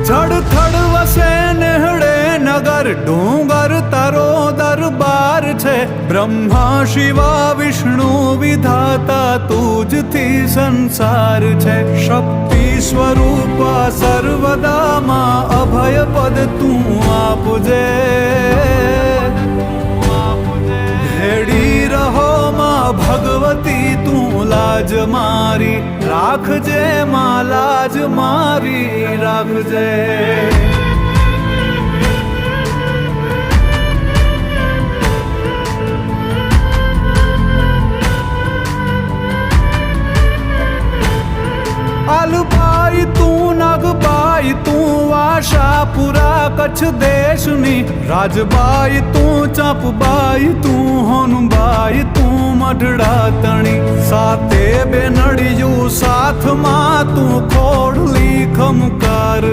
જડથડ વસે નેહડે નગર ડુંગર તારો દરબાર છે બ્રહ્મા શિવા વિષ્ણુ વિધાતા તુજથી સંસાર છે શક્તિ સ્વરૂપા સર્વદામાં અભય પદ તું આપજે ભેડી રહો માં ભગવતી તું લાજ મારી રાખજે માં લાજ મારી રાખજે આલુબાઈ તું નાગબાઈ તું આશાપુરા કચ્છ દેશની રાજબાઈ તું ચાંપબાઈ તું હોનબાઈ તું મઢડા તણી સાતે બેનડિયું સાથમાં તું ખોડલી ખમકાર